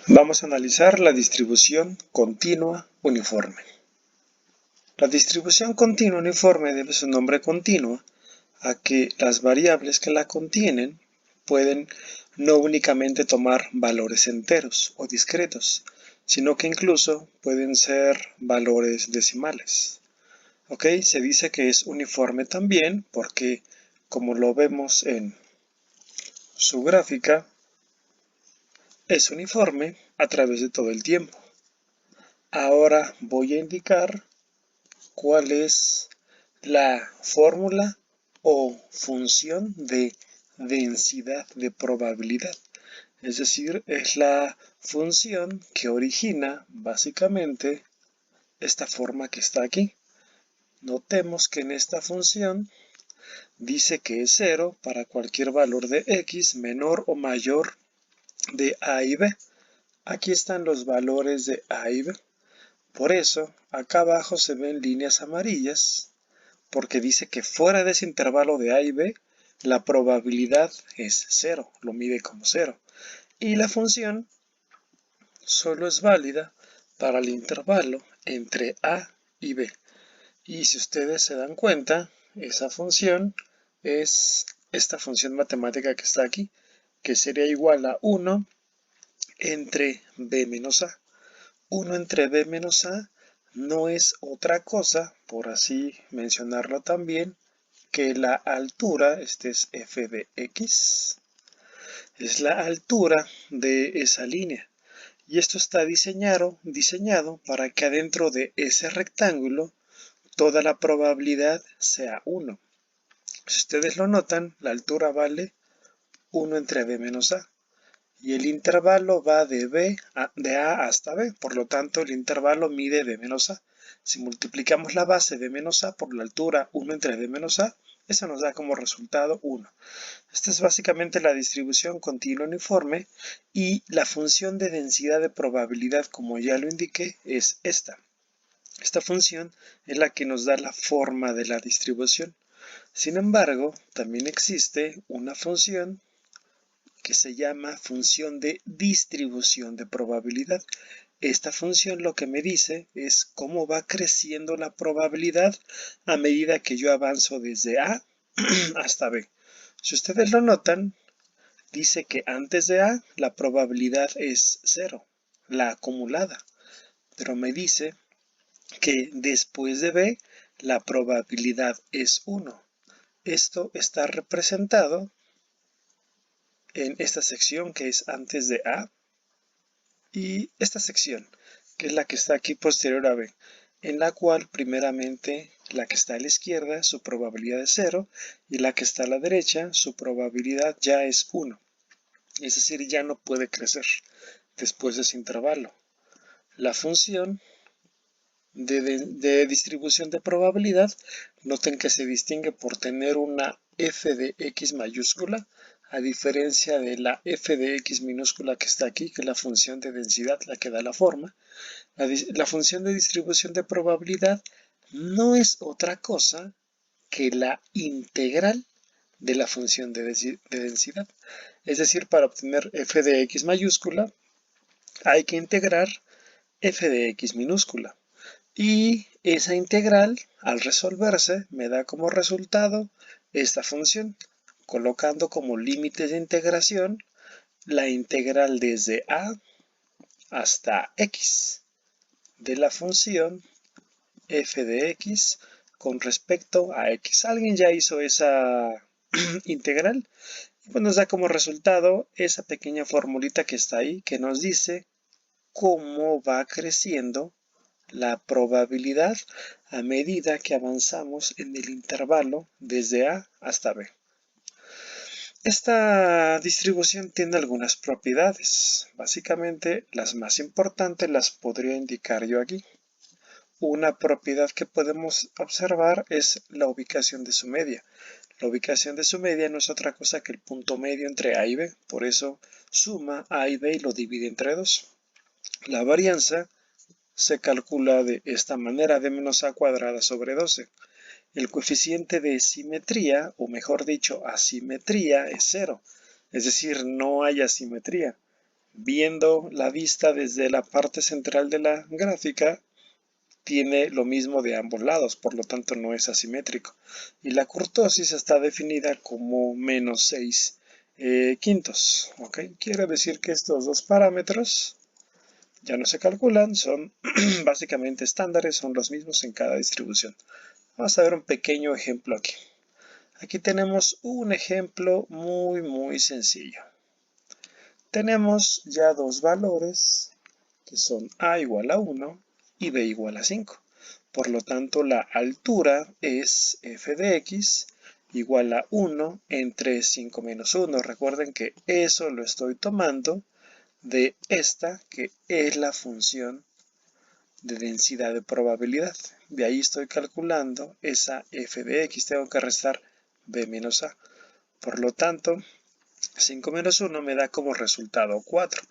Vamos a analizar la distribución continua uniforme. La distribución continua uniforme debe su nombre continua a que las variables que la contienen pueden no únicamente tomar valores enteros o discretos, sino que incluso pueden ser valores decimales. ¿Ok? Se dice que es uniforme también porque, como lo vemos en su gráfica, es uniforme a través de todo el tiempo. Ahora voy a indicar cuál es la fórmula o función de densidad de probabilidad. Es decir, es la función que origina básicamente esta forma que está aquí. Notemos que en esta función dice que es 0 para cualquier valor de x menor o mayor de a y b. Aquí están los valores de a y b. Por eso, acá abajo se ven líneas amarillas, porque dice que fuera de ese intervalo de a y b, la probabilidad es 0, lo mide como 0. Y la función solo es válida para el intervalo entre a y b. Y si ustedes se dan cuenta, esa función es esta función matemática que está aquí, que sería igual a 1 entre b menos a. 1 entre b menos a no es otra cosa, por así mencionarlo también, que la altura, este es f de x, es la altura de esa línea. Y esto está diseñado para que adentro de ese rectángulo toda la probabilidad sea 1. Si ustedes lo notan, la altura vale 1 entre b menos a. Y el intervalo va de A hasta B, por lo tanto el intervalo mide b menos a. Si multiplicamos la base de menos a por la altura 1 entre b menos a, eso nos da como resultado 1. Esta es básicamente la distribución continua uniforme y la función de densidad de probabilidad, como ya lo indiqué, es esta. Esta función es la que nos da la forma de la distribución. Sin embargo, también existe una función que se llama función de distribución de probabilidad. Esta función lo que me dice es cómo va creciendo la probabilidad a medida que yo avanzo desde A hasta B. Si ustedes lo notan, dice que antes de A la probabilidad es 0, la acumulada, pero me dice que después de B la probabilidad es 1. Esto está representado en esta sección que es antes de A y esta sección que es la que está aquí posterior a B, en la cual primeramente la que está a la izquierda su probabilidad es 0 y la que está a la derecha su probabilidad ya es 1. Es decir, ya no puede crecer después de ese intervalo. La función de distribución de probabilidad, noten que se distingue por tener una f de x mayúscula, a diferencia de la f de x minúscula que está aquí, que es la función de densidad, la que da la forma. La función de distribución de probabilidad no es otra cosa que la integral de la función de densidad. Es decir, para obtener f de x mayúscula, hay que integrar f de x minúscula. Y esa integral, al resolverse, me da como resultado esta función, colocando como límites de integración la integral desde a hasta x de la función f de x con respecto a x. ¿Alguien ya hizo esa integral? Pues nos da como resultado esa pequeña formulita que está ahí, que nos dice cómo va creciendo la probabilidad a medida que avanzamos en el intervalo desde A hasta B. Esta distribución tiene algunas propiedades. Básicamente, las más importantes las podría indicar yo aquí. Una propiedad que podemos observar es la ubicación de su media. La ubicación de su media no es otra cosa que el punto medio entre A y B. Por eso suma A y B y lo divide entre 2. La varianza se calcula de esta manera, d menos a cuadrada sobre 12. El coeficiente de simetría, o mejor dicho, asimetría, es 0. Es decir, no hay asimetría. Viendo la vista desde la parte central de la gráfica, tiene lo mismo de ambos lados, por lo tanto no es asimétrico. Y la kurtosis está definida como menos 6 quintos. ¿Okay? Quiere decir que estos dos parámetros ya no se calculan, son básicamente estándares, son los mismos en cada distribución. Vamos a ver un pequeño ejemplo aquí. Aquí tenemos un ejemplo muy sencillo. Tenemos ya dos valores que son a igual a 1 y b igual a 5. Por lo tanto, la altura es f de x igual a 1 entre 5 menos 1. Recuerden que eso lo estoy tomando de esta, que es la función de densidad de probabilidad. De ahí estoy calculando esa f de x. Tengo que restar b menos a. Por lo tanto, 5 menos 1 me da como resultado 4.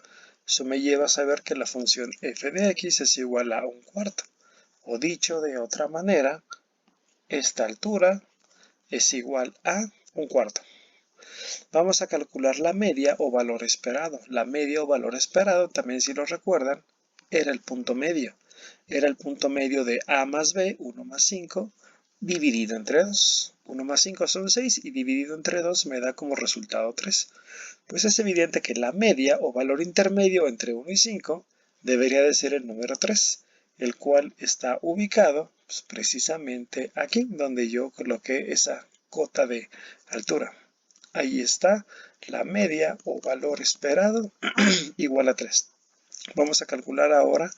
Eso me lleva a saber que la función f de x es igual a un cuarto. O dicho de otra manera, esta altura es igual a un cuarto. Vamos a calcular la media o valor esperado. La media o valor esperado, también si lo recuerdan, era el punto medio. Era el punto medio de a más b, 1 más 5, dividido entre 2. 1 más 5 son 6 y dividido entre 2 me da como resultado 3. Pues es evidente que la media o valor intermedio entre 1 y 5 debería de ser el número 3, el cual está ubicado pues, precisamente aquí, donde yo coloqué esa cota de altura. Ahí está la media o valor esperado igual a 3. Vamos a calcular ahora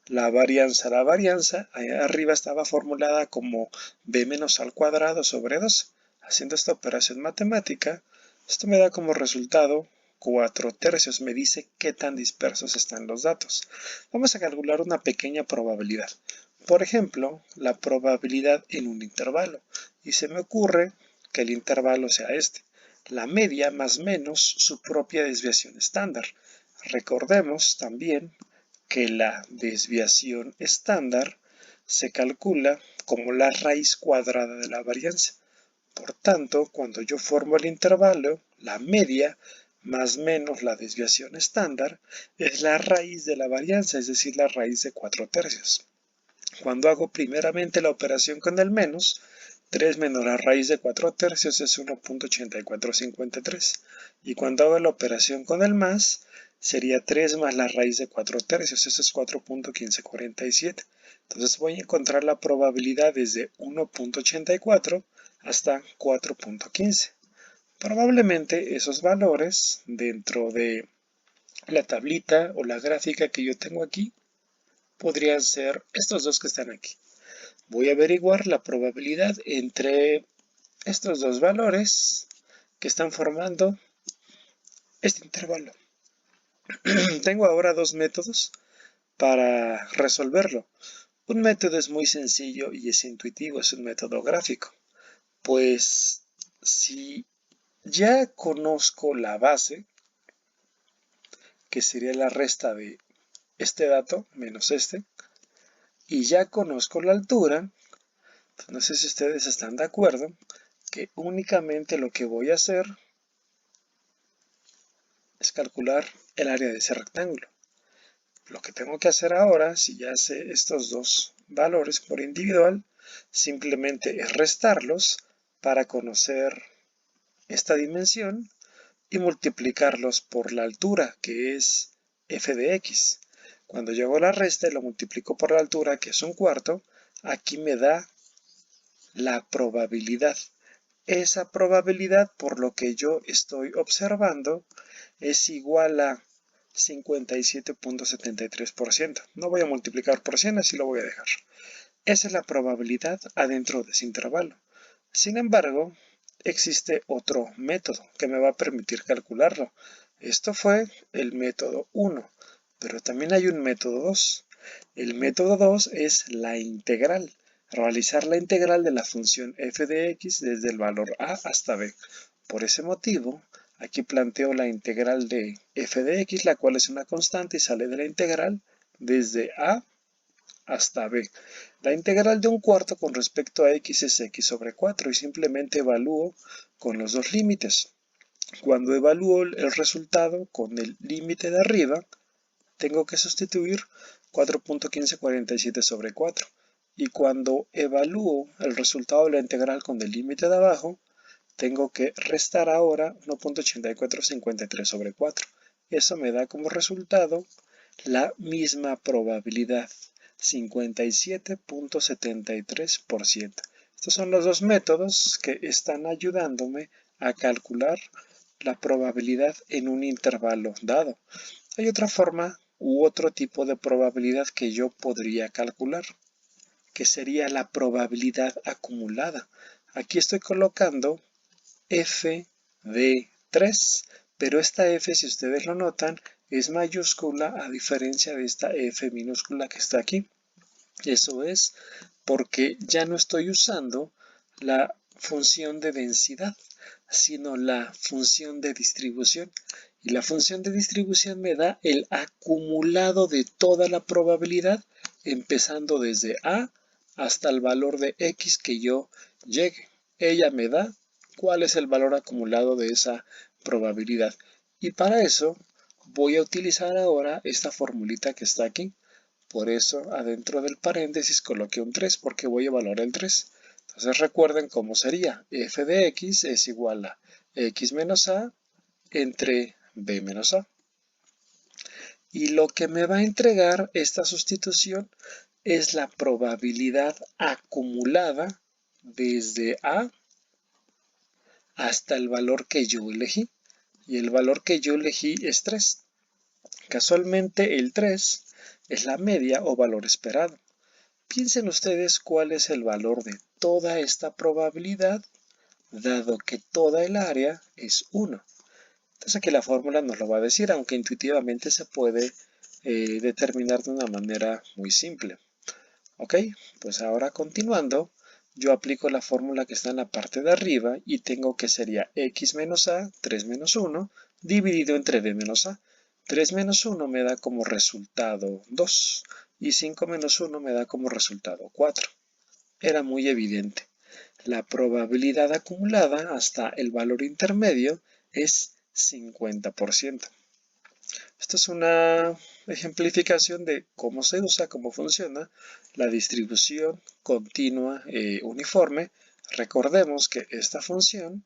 la varianza. La varianza allá arriba estaba formulada como b menos al cuadrado sobre 2. Haciendo esta operación matemática, esto me da como resultado 4/3. Me dice qué tan dispersos están los datos. Vamos a calcular una pequeña probabilidad. Por ejemplo, la probabilidad en un intervalo. Y se me ocurre que el intervalo sea este. La media más menos su propia desviación estándar. Recordemos también que la desviación estándar se calcula como la raíz cuadrada de la varianza. Por tanto, cuando yo formo el intervalo, la media más menos la desviación estándar es la raíz de la varianza, es decir, la raíz de 4/3. Cuando hago primeramente la operación con el menos, 3 menos la raíz de 4/3 es 1.8453. Y cuando hago la operación con el más, sería 3 más la raíz de 4/3, eso es 4.1547. Entonces voy a encontrar la probabilidad desde 1.84 hasta 4.15. Probablemente esos valores dentro de la tablita o la gráfica que yo tengo aquí podrían ser estos dos que están aquí. Voy a averiguar la probabilidad entre estos dos valores que están formando este intervalo. Tengo ahora dos métodos para resolverlo. Un método es muy sencillo y es intuitivo, es un método gráfico. Pues si ya conozco la base, que sería la resta de este dato menos este, y ya conozco la altura, no sé si ustedes están de acuerdo, que únicamente lo que voy a hacer es calcular el área de ese rectángulo. Lo que tengo que hacer ahora, si ya sé estos dos valores por individual, simplemente es restarlos para conocer esta dimensión y multiplicarlos por la altura, que es f de x. Cuando yo hago la resta y lo multiplico por la altura, que es un cuarto, aquí me da la probabilidad. Esa probabilidad, por lo que yo estoy observando, es igual a 57.73%. No voy a multiplicar por 100, así lo voy a dejar. Esa es la probabilidad adentro de ese intervalo. Sin embargo, existe otro método que me va a permitir calcularlo. Esto fue el método 1, pero también hay un método 2. El método 2 es la integral. Realizar la integral de la función f de x desde el valor a hasta b. Por ese motivo, aquí planteo la integral de f de x, la cual es una constante y sale de la integral desde a hasta b. La integral de un cuarto con respecto a x es x sobre 4 y simplemente evalúo con los dos límites. cuando evalúo el resultado con el límite de arriba, tengo que sustituir 4.1547 sobre 4. Y cuando evalúo el resultado de la integral con el límite de abajo, tengo que restar ahora 1.8453 sobre 4. Eso me da como resultado la misma probabilidad, 57.73%. Estos son los dos métodos que están ayudándome a calcular la probabilidad en un intervalo dado. Hay otra forma u otro tipo de probabilidad que yo podría calcular, que sería la probabilidad acumulada. Aquí estoy colocando f de 3, pero esta f, si ustedes lo notan, es mayúscula a diferencia de esta f minúscula que está aquí. Eso es porque ya no estoy usando la función de densidad, sino la función de distribución. Y la función de distribución me da el acumulado de toda la probabilidad, empezando desde A hasta el valor de X que yo llegue. Ella me da cuál es el valor acumulado de esa probabilidad. Y para eso voy a utilizar ahora esta formulita que está aquí. Por eso adentro del paréntesis coloqué un 3 porque voy a evaluar el 3. Entonces recuerden cómo sería. F de X es igual a X menos A entre B menos A. Y lo que me va a entregar esta sustitución es la probabilidad acumulada desde A hasta el valor que yo elegí. Y el valor que yo elegí es 3. Casualmente el 3 es la media o valor esperado. Piensen ustedes cuál es el valor de toda esta probabilidad, dado que toda el área es 1. Entonces aquí la fórmula nos lo va a decir, aunque intuitivamente se puede determinar de una manera muy simple. Ok, pues ahora continuando, yo aplico la fórmula que está en la parte de arriba y tengo que sería x menos a, 3 menos 1, dividido entre b menos a. 3 menos 1 me da como resultado 2 y 5 menos 1 me da como resultado 4. Era muy evidente. La probabilidad acumulada hasta el valor intermedio es 50%. Esta es una ejemplificación de cómo se usa, cómo funciona la distribución continua uniforme. Recordemos que esta función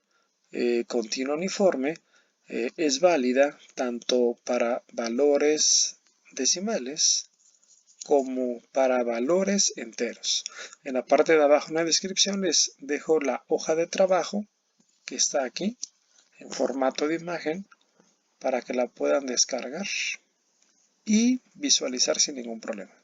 continua uniforme es válida tanto para valores decimales como para valores enteros. En la parte de abajo en la descripción les dejo la hoja de trabajo que está aquí en formato de imagen para que la puedan descargar y visualizar sin ningún problema.